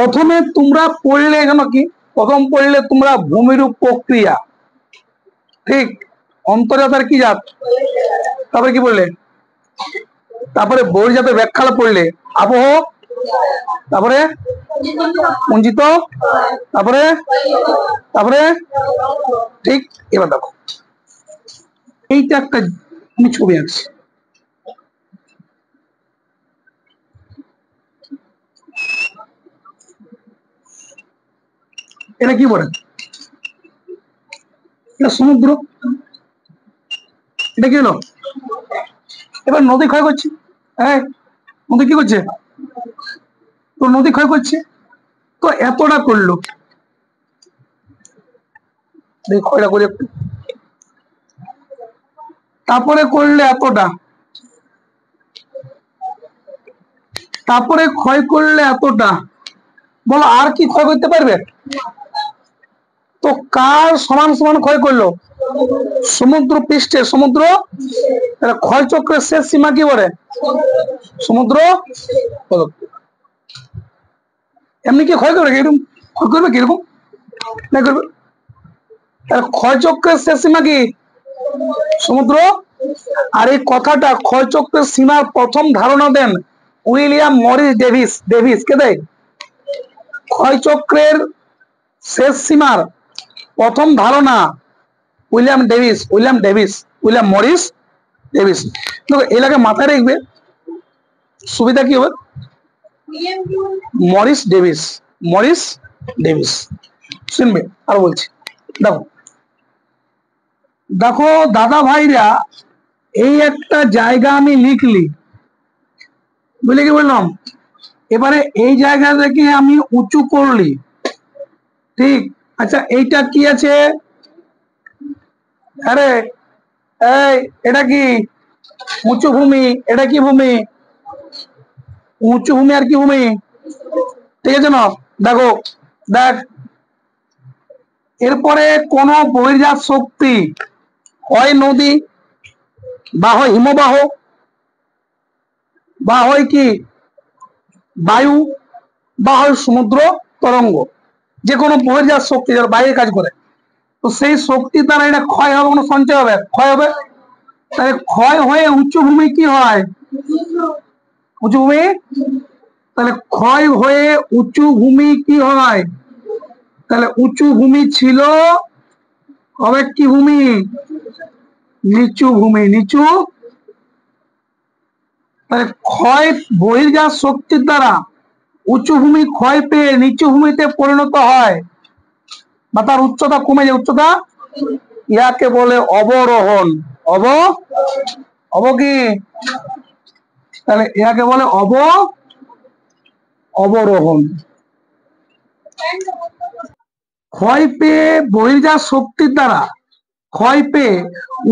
প্রথমে তোমরা পড়লে এখানে কি, প্রথম পড়লে তোমরা ভূমিরূপ প্রক্রিয়া, ঠিক, অন্তর্জাতের কি জাত, তারপরে কি বললে, তারপরে বহির্জাতের ব্যাখ্যা পড়লে আবহ, তারপরে পুঞ্জিত, তারপরে তারপরে ঠিক। এবার দেখো এইটা একটা আমি ছবি আঁকছি, এটা কি বলে, এটা সমুদ্র, এটা কি হলো, এবার নদী ক্ষয় করছে, হ্যাঁ নদী কি করছে, তো নদী ক্ষয় করছে, তো এতটা করলো, ক্ষয়টা করে একটু, তারপরে করলে এতটা, তারপরে ক্ষয় করলে এতটা, বলো আর কি ক্ষয় করতে পারবে, তো কার সমান সমান ক্ষয় করলো, সমুদ্র পৃষ্ঠে, সমুদ্র ক্ষয় চক্রের শেষ সীমা কি বলে, সমুদ্র পদক্ষেপ। এমনি কি ক্ষয় করবে, কিরকম ক্ষয় করবে, কিরকম না করবে, ক্ষয় চক্রের শেষ সীমা কি সমুদ্র। আর এই কথাটা ক্ষয় চক্রের সীমার প্রথম ধারণা দেন উইলিয়াম মরিস ডেভিস, ডেভিস কে দেয়, ক্ষয় চক্রের শেষ সীমার প্রথম ধারণা William Davis, William Davis, William Morris Davis. দেখো এলাকা মাথায় রাখবে, সুবিধা কি হবে, মরিস ডেভিস, মরিস ডেভিস, শুনবে আর বলছি। দেখো দেখো দাদা ভাইরা, এই একটা জায়গা আমি লিখলি, বুঝলে কি বললাম, এবারে এই জায়গা থেকে আমি উঁচু করলি, ঠিক, আচ্ছা এইটা কি আছে, আরে এই এটা কি উঁচু ভূমি, এটা কি ভূমি, উঁচু ভূমি আর কি ভূমি, ঠিক আছে না। দেখো দেখ, এরপরে কোন বহির্জাত শক্তি, হয় নদী, বা হয় হিমবাহ, বা হয় কি বায়ু, বা হয় সমুদ্র তরঙ্গ, যে কোনো বহির্জাত শক্তি যার বাইরে কাজ করে, তো সেই শক্তির দ্বারা এটা ক্ষয় হবে, কোনো সঞ্চয় হবে, ক্ষয় হবে, তাহলে ক্ষয় হয়ে উচ্চ ভূমি কি হয়, উঁচু ভূমি, তাহলে ক্ষয় হয়ে উঁচু ভূমি কি হয়, তাহলে উঁচু ভূমি ছিল, হবে কি ভূমি, নিচু ভূমি, নিচু, তাহলে ক্ষয় বহির্জাত শক্তির দ্বারা উঁচু ভূমি ক্ষয় পেয়ে নিচু ভূমিতে পরিণত হয়, বা তার উচ্চতা কমে যায়, উচ্চতা, ইয়াকে বলে অবরোহণ, অব কি, তাহলে ইয়াকে বলে অবরোহণ। ক্ষয় পেয়ে বহির্জাত শক্তির দ্বারা ক্ষয় পেয়ে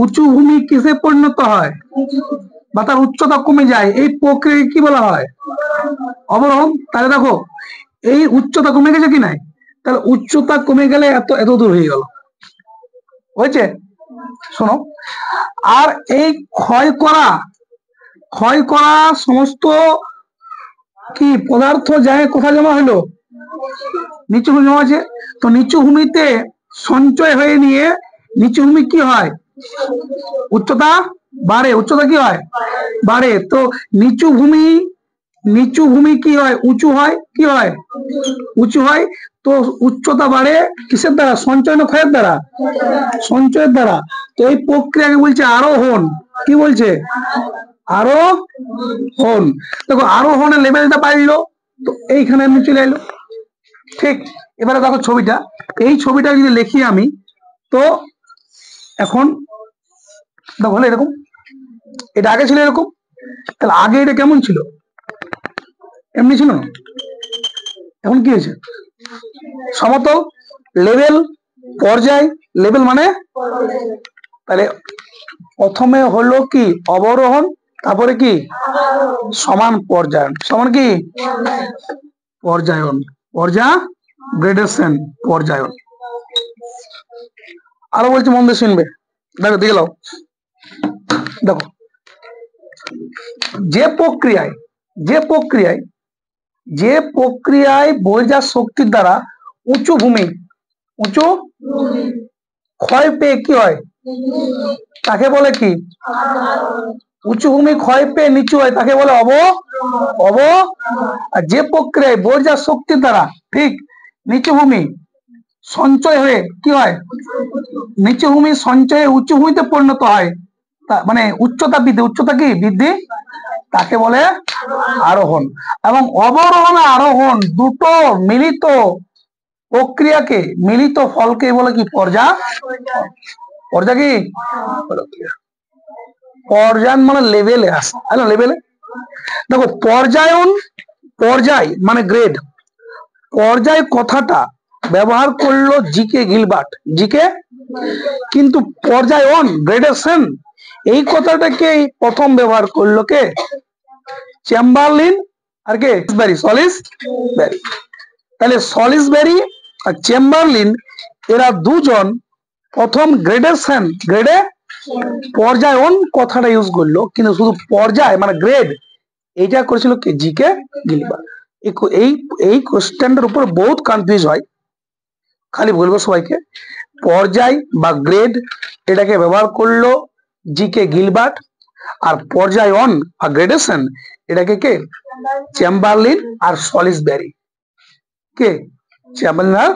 উঁচু ভূমি কিসে পরিণত হয়, বা তার উচ্চতা কমে যায়, এই প্রক্রিয়া কি বলা হয়, অবরোহণ। তাহলে দেখো এই উচ্চতা কমে গেছে কি নাই, তাহলে উচ্চতা কমে গেলে এত এত দূর হয়ে গেল, হয়েছে। শোনো, আর এই ক্ষয় করা সমস্ত কি পদার্থ যায় কোথায় জমা হলো, নিচু ভূমি জমা আছে, তো নিচু ভূমিতে সঞ্চয় হয়ে নিয়ে নিচু ভূমি কি হয়, উচ্চতা বাড়ে, উচ্চতা কি হয়, বাড়ে, তো নিচু ভূমি কি হয়, উঁচু হয়, কি হয়, উঁচু হয়, তো উচ্চতা বাড়ে কিসের দ্বারা, সঞ্চয় না ক্ষয়ের দ্বারা, সঞ্চয়ের দ্বারা, তো এই প্রক্রিয়াকে বলছে আরোহণ, কি বলছে, আরোহণ। দেখো আরোহণের লেভেলটা বাড়লো, তো এইখানে আমি চলে এলো, ঠিক। এবারে দেখো ছবিটা, এই ছবিটা যদি লিখি আমি, তো এখন দেখো হলো এরকম, এটা আগে ছিল এরকম, তাহলে আগে এটা কেমন ছিল, এমনি ছিল না, এখন কি হয়েছে, সমতল, লেভেল, পর্যায়, লেভেল মানে, তাহলে প্রথমে হলো কি অবরোহণ, তারপরে কি সমান পর্যায়ন, সমান কি পর্যায়ন, গ্রেডেশন, পর্যায়ন। আরো বলছি মন দিয়ে শুনবে, দেখো দেখে নাও, দেখো যে প্রক্রিয়ায় যে প্রক্রিয়ায় বহির্জাত শক্তির দ্বারা উঁচু ভূমি উঁচু ক্ষয় পেয়ে কি হয় তাকে বলে কি? উঁচু ভূমি ক্ষয় পেয়ে নিচু হয় তাকে বলে অব। আর যে প্রক্রিয়ায় বহির্জাত শক্তির দ্বারা ঠিক নিচু ভূমি সঞ্চয় হয়ে কি হয়, নিচু ভূমি সঞ্চয়ে উঁচু ভূমিতে পরিণত হয়, মানে উচ্চতা বৃদ্ধি, উচ্চতা কি বৃদ্ধি, তাকে বলে আরোহণ। এবং অবরোহণ আরোহণ দুটো মিলিত প্রক্রিয়াকে, মিলিত ফলকে বলে কি? পর্যা কি? পর্যায়ন মানে লেভেলে আসে, লেভেলে। দেখো পর্যায়ন, পর্যায় মানে গ্রেড। পর্যায় কথাটা ব্যবহার করলো জিকে গিলবার্ট, জিকে, কিন্তু পর্যায়ন গ্রেডেশন এই কথাটাকে প্রথম ব্যবহার করলো কে? চেম্বারলিন আর কে? সলিসবেরি। তাহলে সলিসবেরি আর চেম্বারলিন এরা দুজন প্রথম গ্রেডেশন, পর্যায়ন কথাটা ইউজ করলো, কিন্তু শুধু পর্যায় মানে গ্রেড এইটা করেছিল কে? GK Gilbert. এই কোশ্চেনটার উপর বহুত কনফিউজ হয়। খালি বলবো সবাইকে, পর্যায় বা গ্রেড এটাকে ব্যবহার করলো জিকে গিলবার্ট, আর পর্যায়ন বা গ্রেডেশন এটাকে কে? চেম্বারলিন আর সলিসবেরি। কে? চেম্বারলিন আর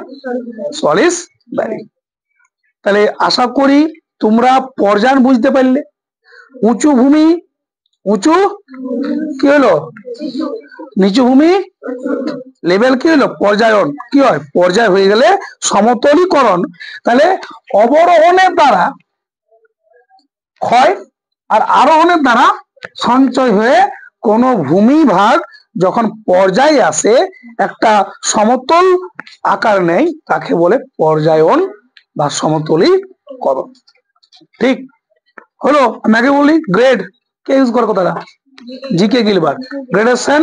সলিসবেরি। তাহলে আশা করি তোমরা পর্যায়ন বুঝতে পারলে। উঁচু ভূমি, উঁচু কি হলো? নিচু ভূমি লেভেল কি হলো? পর্যায়ন। কি হয়? পর্যায় হয়ে গেলে সমতলীকরণ। তাহলে অবরোহণের দ্বারা ক্ষয় আর আরোহণের দ্বারা সঞ্চয় হয়ে কোন ভূমি ভাগ যখন পর্যায়ে আসে, একটা সমতল আকার নেয়, তাকে বলে পর্যায়ন বা সমতলীকরণ। ঠিক হলো? আমি আগে বলি গ্রেড কে ইউজ করে কথাটা? GK Gilbert. গ্রেডেশন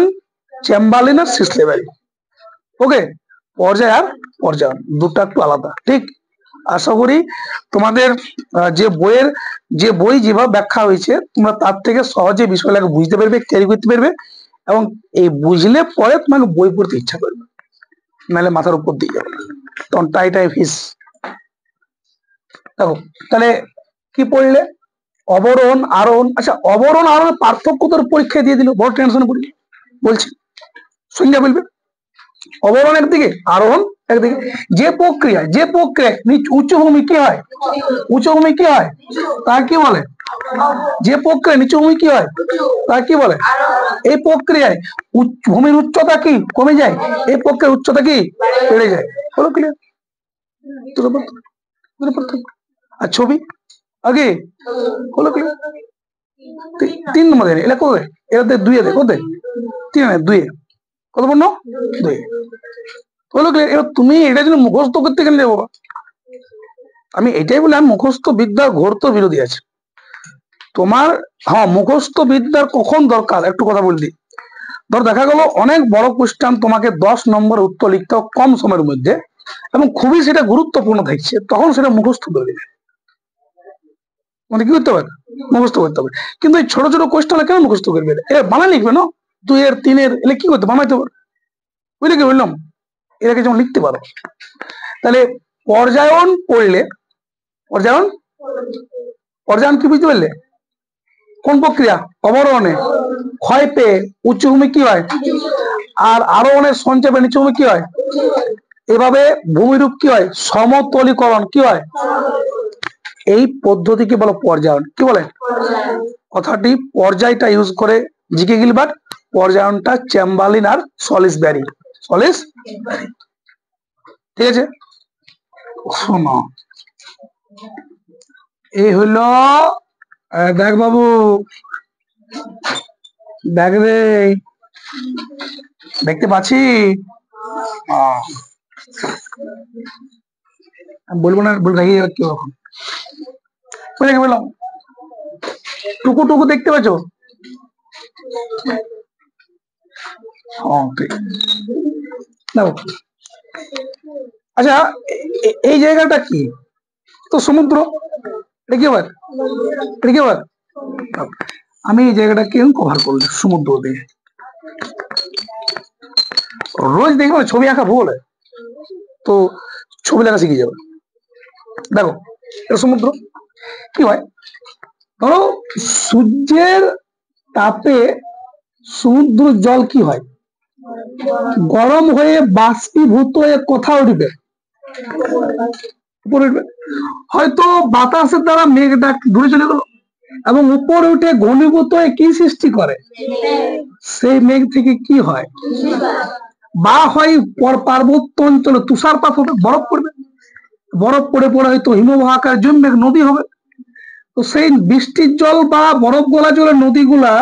চেম্বারলিন আর সলিসবেরি। ওকে, পর্যায় আর পর্যায়ন দুটো একটু আলাদা। ঠিক, আশা করি তোমাদের যে বই যেভাবে ব্যাখ্যা হয়েছে তোমরা তার থেকে সহজে বিষয়টাকে বুঝতে পারবে, ক্যারি করতে পারবে, এবং এই বুঝলে পরে তোমাকে বই পড়তে ইচ্ছা করবে, নাহলে মাথার উপর দিয়ে যাবে, তখন টাই ফিস। দেখো তাহলে কি পড়লে? অবরোহণ আরোহণ। আচ্ছা, অবরোহণ আরোহণ পার্থক্য তোর পরীক্ষায় দিয়ে দিল, বড় টেনশন করি বলছি, সঙ্গে বলবে। অবরোহণ একদিকে, আরোহণ একদিকে। যে প্রক্রিয়া উচ্চ ভূমি কি হয়? উচ্চ ভূমি কি হয় তার কি বলে? যে প্রক্রিয়া নিচু ভূমি কি হয় তার কি বলে? এই প্রক্রিয়ায় ভূমির উচ্চতা কি কমে যায়, এই প্রক্রিয়ার উচ্চতা কি বেড়ে যায়। হলো ক্লিয়ার? আর ছবি আগে হলো ক্লিয়ার? 3 নম্বর দেয় এটা কবে? এটাতে 2 এ দেয়, কত? 3 এ 2 এ কত পূর্ণ? 2 এ হলো ক্লিয়ার? এবার তুমি এটা যদি মুখস্থ করতে গেলে বাবা, আমি এটাই বললাম মুখস্থ বিদ্যার ঘোরত বিরোধী আছে তোমার। হ্যাঁ, মুখস্থ বিদ্যার কখন দরকার একটু কথা বলতে। ধর দেখা গেল অনেক বড় কোশ্চেন, তোমাকে 10 নম্বর উত্তর লিখতে হবে কম সময়ের মধ্যে, এবং খুবই সেটা গুরুত্বপূর্ণ থাকছে, তখন সেটা মুখস্থ করে দেবে। মানে কি করতে হবে? মুখস্থ করতে হবে। কিন্তু এই ছোট ছোট কোশ্চেন কেন মুখস্থ করবে? বানায় লিখবে না, 2 এর 3 এর এলে কি করতে বানাইতে পারো, বুঝলে কি বললাম? এটাকে যেমন লিখতে পারো। তাহলে পর্যায়ন পড়লে, পর্যায়ন কি বুঝতে পারলে? কোন প্রক্রিয়া? অবরোহণে ক্ষয় পেয়ে উচ্চ ভূমি কি হয়, আর আরোহণের সঞ্চয় পেয়ে নিচু ভূমি কি হয়। এভাবে ভূমিরূপ কি হয়? সমতলীকরণ কি হয়? এই পদ্ধতিকে বলো পর্যায়ন। কি বলে? কথাটি পর্যায়টা ইউজ করে জিকে গিলবার্ট, পর্যায়নটা চেম্বারলিন আর সলিসবেরি। ঠিক আছে, শোনো, এই হইল দেখ বাবু, দেখ রে, দেখতে পাচ্ছি? বলবো না, বলে রাখি কেউ এখন বললাম টুকু টুকু দেখতে পাচ্ছ? আচ্ছা, এই জায়গাটা কি? তো সমুদ্র, এটা কি আবার? এটা কি আবার? আমি এই জায়গাটাকে কভার করলাম সমুদ্র দিয়ে। রোজ দেখবে ছবি আঁকা ভুল হয়, তো ছবি লেখা শিখে যাবে। দেখো এটা সমুদ্র, কি হয় ধরো সূর্যের তাপে সমুদ্র জল কি হয়, গরম হয়ে বাষ্পীভূত হয়ে কোথাও উঠবে, উপরে উঠবে। হয়তো বাতাসের দ্বারা মেঘটা দূরে চলে গেল এবং উপরে উঠে ঘনীভূত হয়ে কি সৃষ্টি করে, সেই মেঘ থেকে কি হয়, বা হয় পার্বত্য অঞ্চলে তুষারপাত হবে, বরফ পড়বে, বরফ পড়ে পড়ে হয়তো হিমবাহ আকার জমবে, নদী হবে। তো সেই বৃষ্টির জল বা বরফ গলা জলের নদীগুলা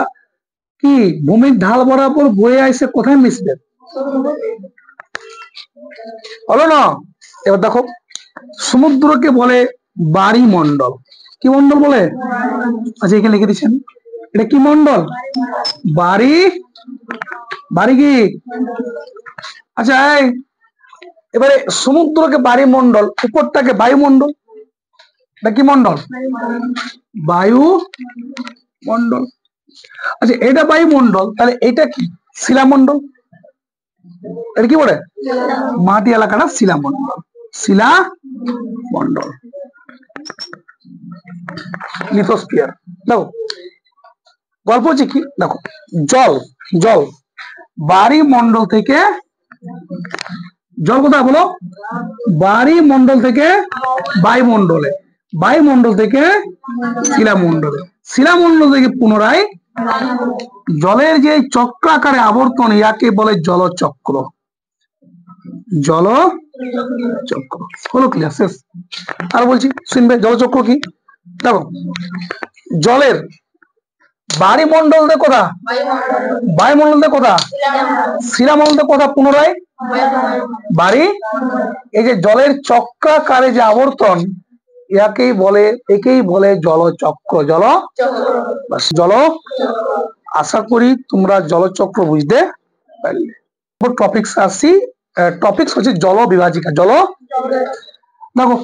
কি ভূমির ঢাল বরাবর বয়ে আসে কোথায় মিশবে, হলো না। এবার দেখো সমুদ্রকে বলে বাড়িমণ্ডল। কি মণ্ডল বলে? আচ্ছা এখানে লিখে দিচ্ছেন, এটা কি মণ্ডল? বাড়ি, বাড়ি কি? আচ্ছা এবারে সমুদ্রকে বাড়িমণ্ডল, উপরটাকে বায়ুমণ্ডল, এটা কি মণ্ডল? বায়ু মণ্ডল। আচ্ছা এটা বায়ুমণ্ডল, তাহলে এটা কি? শিলামণ্ডল। এটা কি বলে? মাটি এলাকাটা শিলামণ্ডল, শিলা মণ্ডল, লিথোস্ফিয়ার। দেখো গল্প হচ্ছে কি, দেখো জল, জল বাড়িমণ্ডল থেকে, জল কোথায় বলো? বাড়িমণ্ডল থেকে বায়ুমণ্ডলে, বায়ুমণ্ডল থেকে শিলামণ্ডলে, শিলামণ্ডল থেকে পুনরায় জলের যে চক্রাকারে আবর্তন, ইয়াকে বলে জলচক্র, জলচক্র। হলো ক্লিয়ার? শেষ। আর বলছি শুনবে জলচক্র কি। দেখো জলের বাড়িমণ্ডল দিয়ে কথা, বায়ুমণ্ডল দিয়ে কথা, শিলামণ্ডল দিয়ে কথা, পুনরায় বাড়ি। এই যে জলের চক্রাকারে যে আবর্তন, ইয়াকেই বলে, একেই বলে জলচক্র, জল। আশা করি তোমরা জলচক্র বুঝতে পারলে। টপিকস আসছি, টপিকস হচ্ছে জল বিভাজিকা। জল, দেখো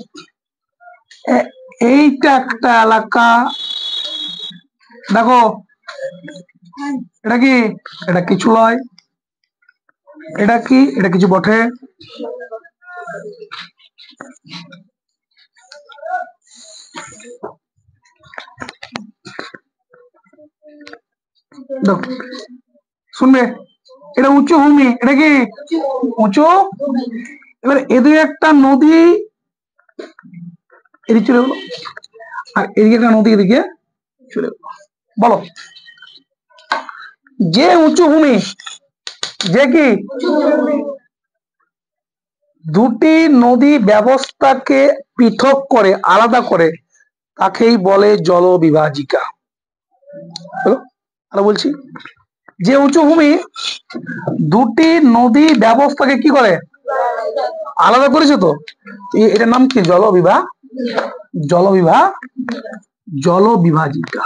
এইটা একটা এলাকা, দেখো এটা কি, এটা কিছু নয়, এটা কি, এটা কিছু বটে। শুনবে এটা উঁচু ভূমি, এটা কি উঁচু। এবার এদিকে একটা নদী এদিকে চলে গেলো, আর এদিকে একটা নদী এদিকে চলে গেলো। বলো যে উঁচু ভূমি, যে কি দুটি নদী ব্যবস্থাকে পৃথক করে, আলাদা করে, তাকেই বলে জল বিভাজিকা। আর বলছি যে উঁচু ভূমি দুটি নদী ব্যবস্থাকে কি করে, আলাদা করেছে, তো এটার নাম কি? জল বিভাজিকা,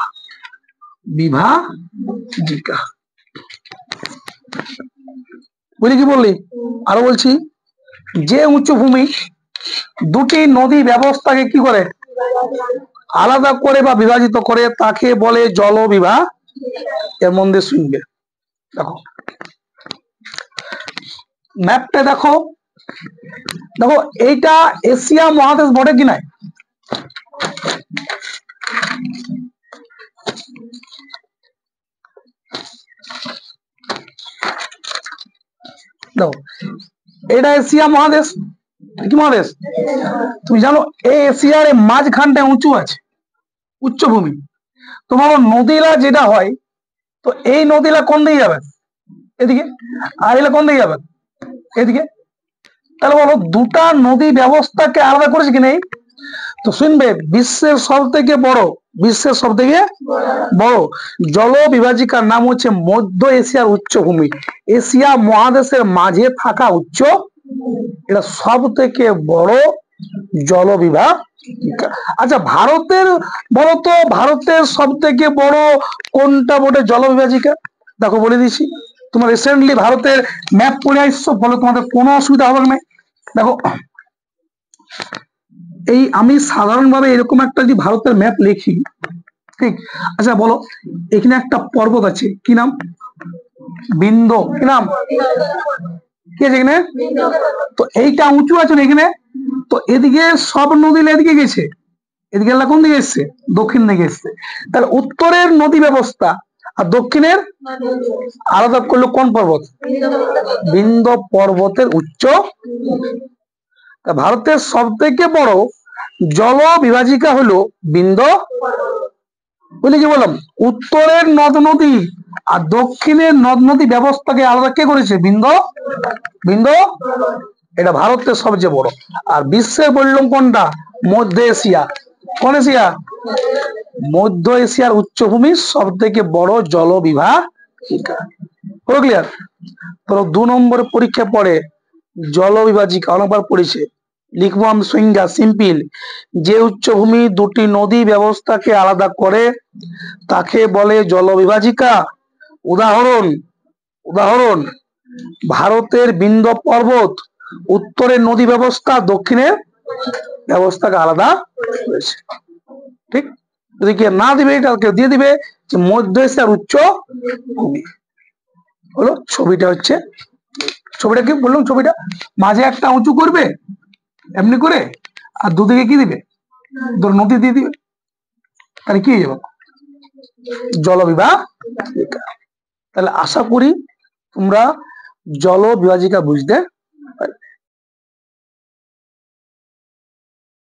বিভাজিকা। বুঝলি কি বললি? আরো বলছি যে উঁচু ভূমি দুটি নদী ব্যবস্থাকে কি করে, আলাদা করে বা বিভাজিত করে, তাকে বলে জল বিভাগ। এর মন দিয়ে শুনবে। দেখো ম্যাপটা দেখো, দেখো এইটা এশিয়া মহাদেশ বটে কি নাই? দেখো এটা এশিয়া মহাদেশ, কি মহাদেশ? তুমি জানো এই এশিয়ার মাঝখানটা উঁচু আছে, উচ্চভূমি। তোমার নদীলা যেটা হয়, তো এই নদীলা কোন দিকে যাবে? এদিকে। আর এগুলো কোন দিকে যাবে? এদিকে। তাহলে বলো দুটা নদী ব্যবস্থাকে আলাদা করেছে কি নেই? তো শুনবে বিশ্বের সব থেকে বড়, বিশ্বের সব থেকে বড় জল বিভাজিকার নাম হচ্ছে মধ্য এশিয়ার উচ্চভূমি, এশিয়া মহাদেশের মাঝে থাকা উচ্চ, এটা সব থেকে বড় জল বিভাগ। আচ্ছা ভারতের বলতো, ভারতের সব থেকে বড় কোনটা বটে জল বিভাজিকা? দেখো বলে দিচ্ছি, তোমার রিসেন্টলি ভারতের ম্যাপ পড়ে আসছো, বলো তোমাদের কোনো অসুবিধা হবে না। দেখো এই আমি সাধারণভাবে এরকম একটা যদি ভারতের ম্যাপ লিখি, ঠিক? আচ্ছা বলো এখানে একটা পর্বত আছে, কি নাম? বিন্ধ্য। কি নাম? কি আছে এখানে? তো এইটা উঁচু আছে না এখানে, তো এদিকে সব নদী এদিকে গেছে, এদিকে কোন দিকে এসছে? দক্ষিণ দিকে এসছে। তাহলে উত্তরের নদী ব্যবস্থা আর দক্ষিণের আলাদা করলো কোন পর্বত? বিন্ধ্য পর্বতের উচ্চ। ভারতের সব থেকে বড় জল বিভাজিকা হলো বিন্ধ্য, বুঝলি কি বললাম? উত্তরের নদ নদী আর দক্ষিণের নদ নদী ব্যবস্থাকে আলাদা কে করেছে? বিন্ধ্য। বিন্ধ্য এটা ভারতের সবচেয়ে বড়। আর বিশ্বের বললাম কোনটা? মধ্য এশিয়া। কোন এশিয়া? মধ্য এশিয়ার উচ্চভূমি সব থেকে বড় জল বিভাজিকা। হলো ক্লিয়ার? তো 2 নম্বর পরীক্ষা পড়ে জল বিভাজিকা অনেকবার পড়েছে, লিখবো আমি সংজ্ঞা সিম্পল, যে উচ্চভূমি দুটি নদী ব্যবস্থাকে আলাদা করে তাকে বলে জল বিভাজিকা। উদাহরণ উদাহরণ ভারতের বিন্ধ্য পর্বত উত্তরের নদী ব্যবস্থা দক্ষিণের ব্যবস্থাকে আলাদা করেছে। ঠিক? যদি কেউ না দিবে এটা কেউ দিয়ে দিবে যে মধ্য এশিয়ার উচ্চ ভূমি। হলো ছবিটা হচ্ছে, ছবিটা কি বললাম? ছবিটা মাঝে একটা উঁচু করবে এমনি করে, আর দুদিকে কি দিবে? ধর নদী দিয়ে দিবে, তাহলে কি হয়ে যাবে? জল বিভাজিকা। তাহলে আশা করি তোমরা জল বিভাজিকা বুঝতে